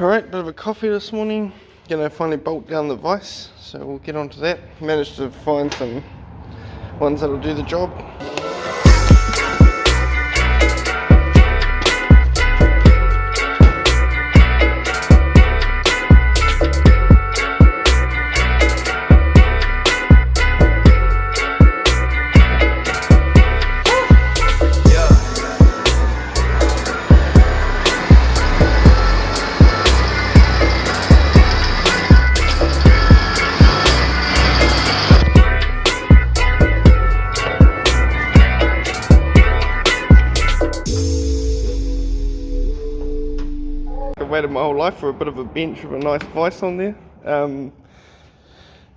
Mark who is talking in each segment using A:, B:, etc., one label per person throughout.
A: Alright, bit of a coffee this morning. Gonna finally bolt down the vise, so we'll get onto that. Managed to find some ones that'll do the job. Waited my whole life for a bit of a bench with a nice vise on there.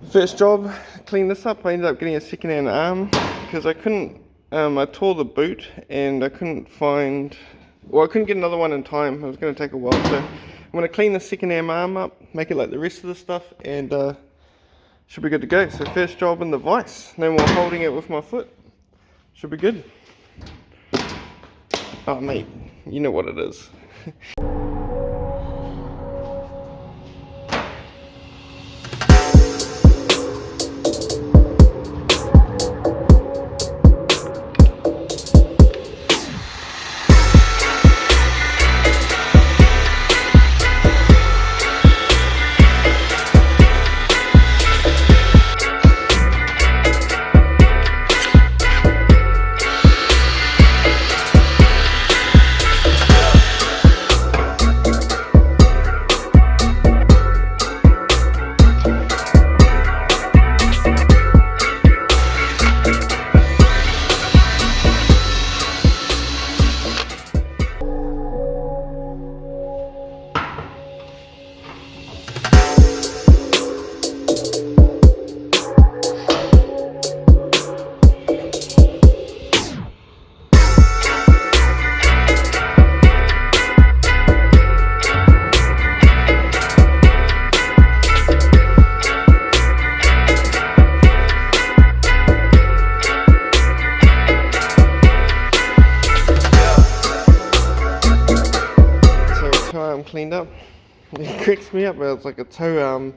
A: First job, clean this up. I ended up getting a second-hand arm because I couldn't, I tore the boot and I couldn't find, well, I couldn't get another one in time. It was going to take a while, so I'm going to clean the second-hand arm up, make it like the rest of the stuff, and should be good to go. So first job in the vise, no more holding it with my foot. Should be good. Oh mate, you know what it is. Cleaned up. It cracks me up, but it's like a toe arm,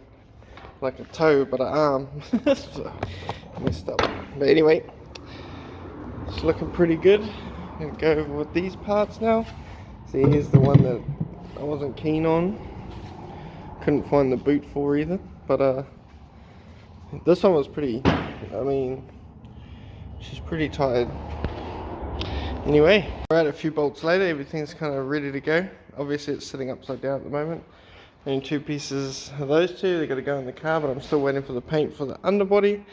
A: like a toe but an arm. So, messed up. But anyway, it's looking pretty good. I'm gonna go with these parts now. See, here's the one that I wasn't keen on. Couldn't find the boot for either. But this one was pretty, I mean, she's pretty tired. Anyway, right, a few bolts later, everything's kind of ready to go. Obviously it's sitting upside down at the moment. And two pieces of those two, they've got to go in the car, but I'm still waiting for the paint for the underbody.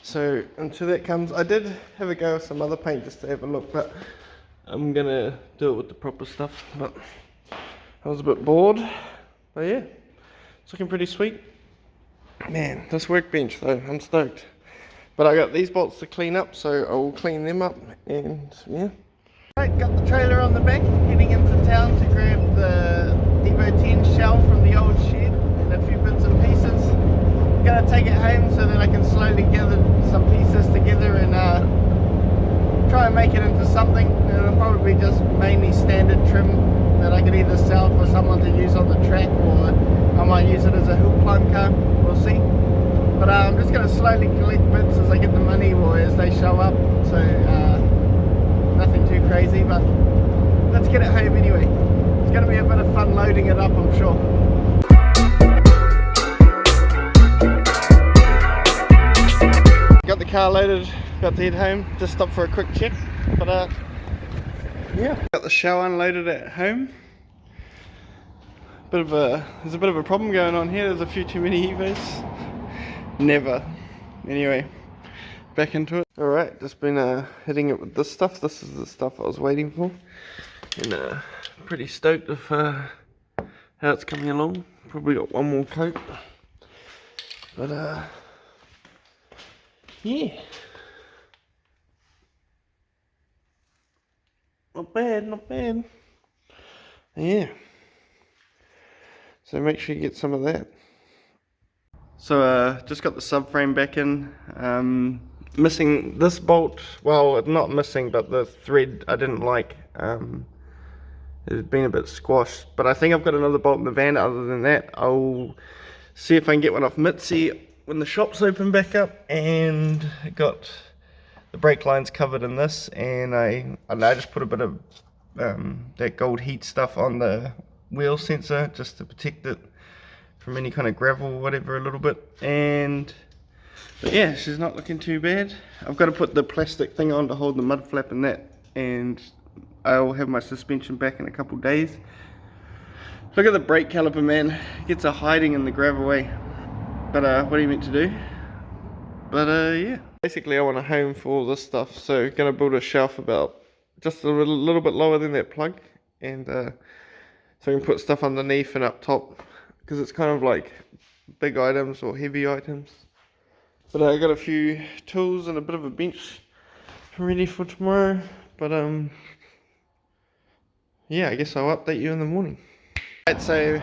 A: So until that comes, I did have a go with some other paint just to have a look, but I'm gonna do it with the proper stuff. But I was a bit bored, but yeah, it's looking pretty sweet. Man, this workbench though, I'm stoked. But I got these bolts to clean up, so I will clean them up, and yeah. Right, got the trailer on the back, heading into town to grab the Evo 10 shell from the old shed and a few bits and pieces. Gonna take it home so that I can slowly gather some pieces together and try and make it into something. It'll probably be just mainly standard trim that I could either sell for someone to use on the track, or I might use it as a hill climb car, we'll see. But I'm just gonna slowly collect bits as I get the money or as they show up. So nothing too crazy, but let's get it home anyway. It's going to be a bit of fun loading it up, I'm sure. Got the car loaded, about to head home. Just stopped for a quick check, but yeah. Got the show unloaded at home. There's a bit of a problem going on here. There's a few too many Evos. Never. Anyway, back into it. Alright, just been hitting it with this stuff. This is the stuff I was waiting for. And pretty stoked with how it's coming along. Probably got one more coat. But yeah. Not bad, not bad. Yeah. So make sure you get some of that. So just got the subframe back in. Missing this bolt, well, not missing, but the thread I didn't like. has been a bit squashed. But I think I've got another bolt in the van. Other than that, I'll see if I can get one off Mitzi when the shop's open back up. And I got the brake lines covered in this, and I just put a bit of that gold heat stuff on the wheel sensor just to protect it from any kind of gravel or whatever a little bit. But yeah, she's not looking too bad. I've got to put the plastic thing on to hold the mud flap and that, and I'll have my suspension back in a couple days. Look at the brake caliper, man. It gets a hiding in the gravel way. But what are you meant to do? But yeah. Basically I want a home for all this stuff, so gonna build a shelf about just a little bit lower than that plug, and so I can put stuff underneath and up top, because it's kind of like big items or heavy items. But I got a few tools and a bit of a bench ready for tomorrow. But yeah, I guess I'll update you in the morning. Right, so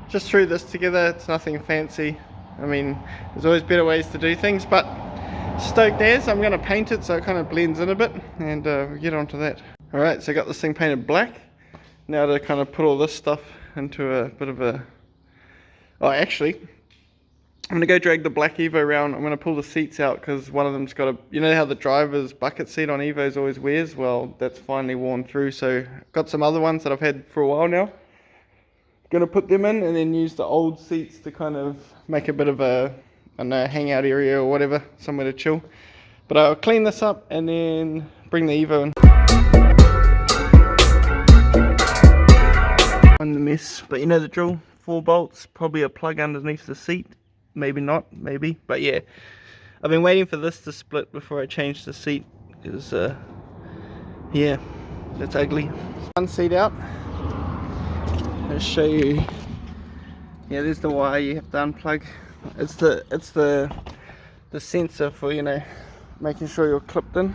A: just threw this together. It's nothing fancy. I mean, there's always better ways to do things, but stoked as. I'm going to paint it so it kind of blends in a bit, and we'll get onto that. Alright, so I got this thing painted black. Now to kind of put all this stuff into a bit of a... Oh, actually, I'm going to go drag the black Evo around. I'm going to pull the seats out because one of them's got a... You know how the driver's bucket seat on Evos always wears? Well, that's finally worn through, so I've got some other ones that I've had for a while now. Going to put them in and then use the old seats to kind of make a bit of a, I don't know, hangout area or whatever, somewhere to chill. But I'll clean this up and then bring the Evo in. On the mess, but you know the drill. 4 bolts, probably a plug underneath the seat. Maybe not, maybe. But yeah, I've been waiting for this to split before I change the seat. Because, yeah, that's ugly. One seat out. I'll show you. Yeah, there's the wire you have to unplug. It's the sensor for, you know, making sure you're clipped in.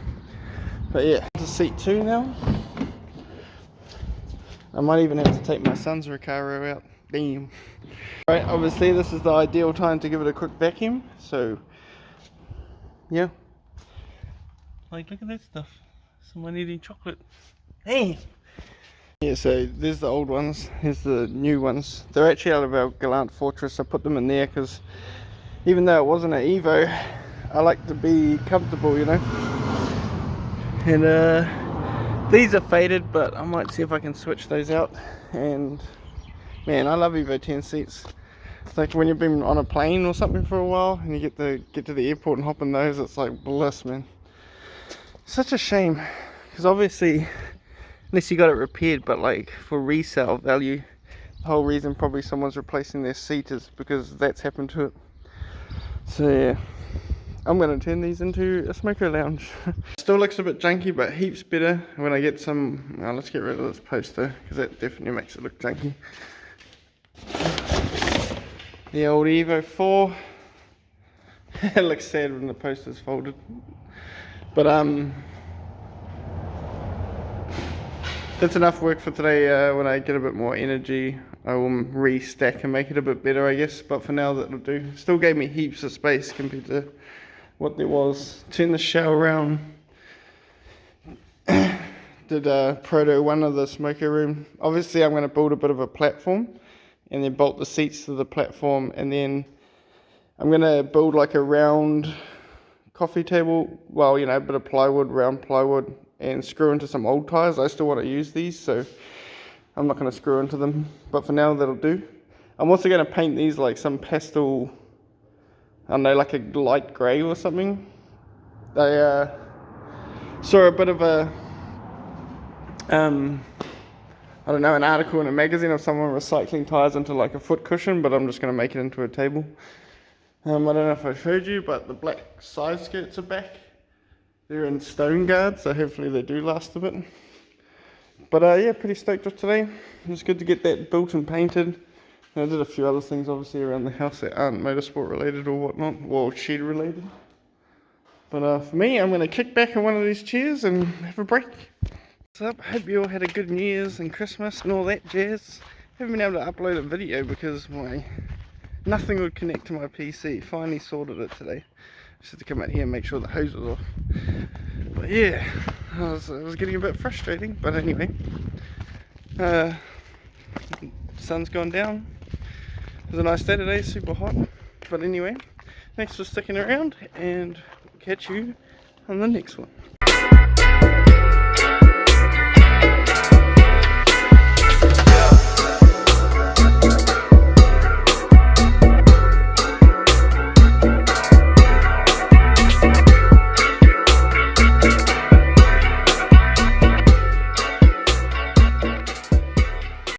A: But yeah, to seat 2 now. I might even have to take my son's Recaro out. Damn. Right, obviously this is the ideal time to give it a quick vacuum. So yeah. Like, look at that stuff. Someone eating chocolate. Hey. Yeah, so there's the old ones, here's the new ones. They're actually out of our Gallant Fortress. I put them in there because even though it wasn't an Evo, I like to be comfortable, you know. And these are faded, but I might see if I can switch those out. And man, I love Evo 10 seats. It's like when you've been on a plane or something for a while and you get to the airport and hop in those, it's like bliss, man. Such a shame, because obviously, unless you got it repaired, but like for resale value, the whole reason probably someone's replacing their seat is because that's happened to it. So yeah, I'm going to turn these into a smoker lounge. Still looks a bit junky, but heaps better when I get some... let's get rid of this poster, because that definitely makes it look junky. The old Evo 4. It looks sad when the poster's folded. But that's enough work for today. When I get a bit more energy, I will restack and make it a bit better, I guess. But for now, that'll do. Still gave me heaps of space compared to what there was. Turn the shower around. Did proto one of the smoker room. Obviously, I'm going to build a bit of a platform and then bolt the seats to the platform, and then I'm going to build like a round coffee table. Well, you know, a bit of plywood, round plywood, and screw into some old tires. I still want to use these, so I'm not going to screw into them, but for now that'll do. I'm also going to paint these like some pastel, I don't know, like a light grey or something. I saw a bit of a I don't know, an article in a magazine of someone recycling tires into like a foot cushion, but I'm just going to make it into a table. I don't know if I showed you, but the black side skirts are back. They're in stone guard, so hopefully they do last a bit. But yeah, pretty stoked with today. It was good to get that built and painted. And I did a few other things obviously around the house that aren't motorsport related or whatnot, or shed related. But for me, I'm going to kick back in one of these chairs and have a break. What's up? Hope you all had a good New Year's and Christmas and all that jazz. Haven't been able to upload a video because nothing would connect to my PC. Finally sorted it today. Just had to come out here and make sure the hose was off. But yeah, it was getting a bit frustrating. But anyway, Sun's gone down. It was a nice day today, super hot. But anyway, thanks for sticking around, and catch you on the next one.